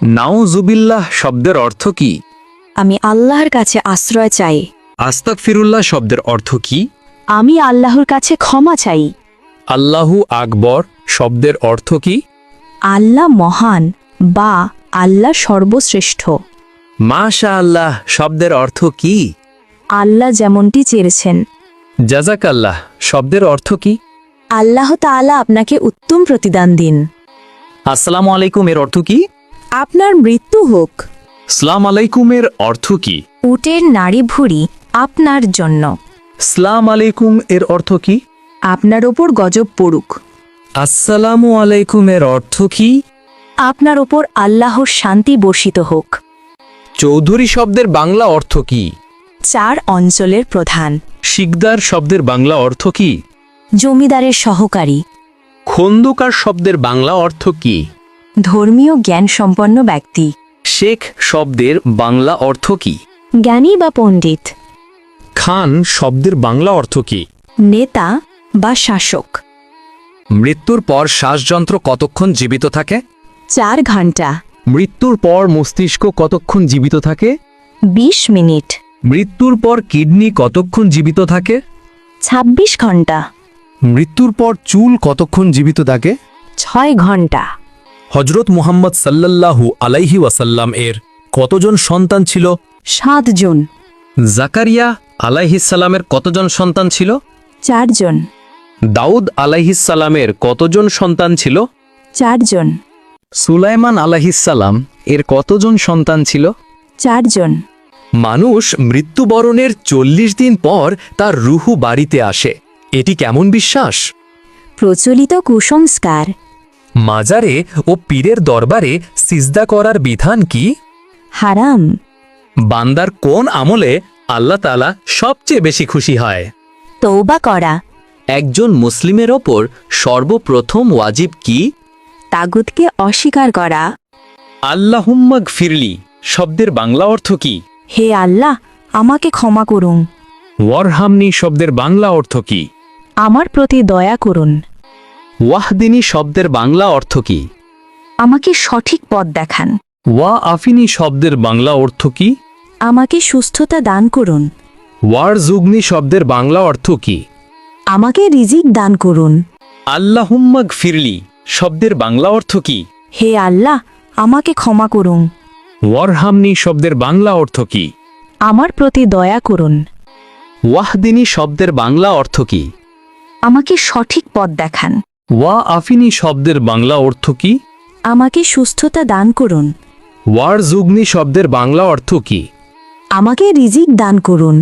নাউজুবিল্লাহ শব্দের অর্থ কি? আমি আল্লাহর কাছে আশ্রয় চাই। আস্তাগফিরুল্লাহ শব্দের অর্থ কি? আমি আল্লাহর কাছে ক্ষমা চাই। আল্লাহু আকবর শব্দের অর্থ কি? আল্লাহ মহান বা আল্লাহ সর্বশ্রেষ্ঠ। মাশাআল্লাহ শব্দের অর্থ কি? আল্লাহ যেমনটি চেয়েছেন। জাযাকাল্লাহ শব্দের অর্থ কি? আল্লাহ তাআলা আপনাকে উত্তম প্রতিদান দিন। আসসালামু আলাইকুম এর অর্থ কি? আপনার মৃত্যু হোক। সালাম আলাইকুমের অর্থ কি? উটের নাড়ি ভুঁড়ি আপনার জন্য। সালাম আলাইকুম এর অর্থ কি? আপনার ওপর গজব পড়ুক। আসসালামু আলাইকুম এর অর্থ কি? আপনার ওপর আল্লাহর শান্তি বর্ষিত হোক। চৌধুরী শব্দের বাংলা অর্থ কি? 4 অঞ্চলের প্রধান। শিকদার শব্দের বাংলা অর্থ কি? জমিদারের সহকারী। খন্দকার শব্দের বাংলা অর্থ কি? ধর্মীয় জ্ঞান সম্পন্ন ব্যক্তি। শেখ শব্দের বাংলা অর্থ কি? জ্ঞানী বা পণ্ডিত। খান শব্দের বাংলা অর্থ কি? নেতা বা শাসক। মৃত্যুর পর শ্বাসযন্ত্র কতক্ষণ জীবিত থাকে? 4 ঘন্টা। মৃত্যুর পর মস্তিষ্ক কতক্ষণ জীবিত থাকে? 20 মিনিট। মৃত্যুর পর কিডনি কতক্ষণ জীবিত থাকে? 26 ঘন্টা। মৃত্যুর পর চুল কতক্ষণ জীবিত থাকে? 6 ঘন্টা। হজরত মুহাম্মদ সাল্লাল্লাহু আলাইহি ওয়াসাল্লাম এর কতজন সন্তান ছিল? 7 জন। জাকারিয়া আলাইহিসসালামের কতজন সন্তান ছিল? 4 জন। দাউদ আলাইহিসসালামের কতজন সন্তান ছিল? 4 জন। সুলাইমান আলাইহিসসালাম এর কতজন সন্তান ছিল? 4 জন। মানুষ মৃত্যুবরণের 40 দিন পর তার রুহু বাড়িতে আসে, এটি কেমন বিশ্বাস? প্রচলিত কুসংস্কার। মাজারে ও পীরের দরবারে সিজদা করার বিধান কি? হারাম। বান্দার কোন আমলে আল্লাহ তাআলা সবচেয়ে বেশি খুশি হয়? তওবা করা। একজন মুসলিমের ওপর সর্বপ্রথম ওয়াজিব কি? তাগুতকে অস্বীকার করা। আল্লাহুম্মা গফিরলি শব্দের বাংলা অর্থ কি? হে আল্লাহ, আমাকে ক্ষমা করুন। ওয়ারহামনি শব্দের বাংলা অর্থ কি? আমার প্রতি দয়া করুন। ওয়াহদিনী শব্দের বাংলা অর্থ কি? আমাকে সঠিক পথ দেখান। ওয়া আফিনী শব্দের বাংলা অর্থ কি? আমাকে সুস্থতা দান করুন। ওয়ারজুগনি শব্দের বাংলা অর্থ কি? আমাকে রিজিক দান করুন। আল্লাহুম্মা গফিরলি শব্দের বাংলা অর্থ কি? হে আল্লাহ, আমাকে ক্ষমা করুন। ওয়ারহামনি শব্দের বাংলা অর্থ কি? আমার প্রতি দয়া করুন। ওয়াহদিনী শব্দের বাংলা অর্থ কি? আমাকে সঠিক পথ দেখান। ওয়া আফিনী শব্দের বাংলা অর্থ কি? আমাকে সুস্থতা দান করুন। ওয়ারজুগনি শব্দের বাংলা অর্থ কি? আমাকে রিজিক দান করুন।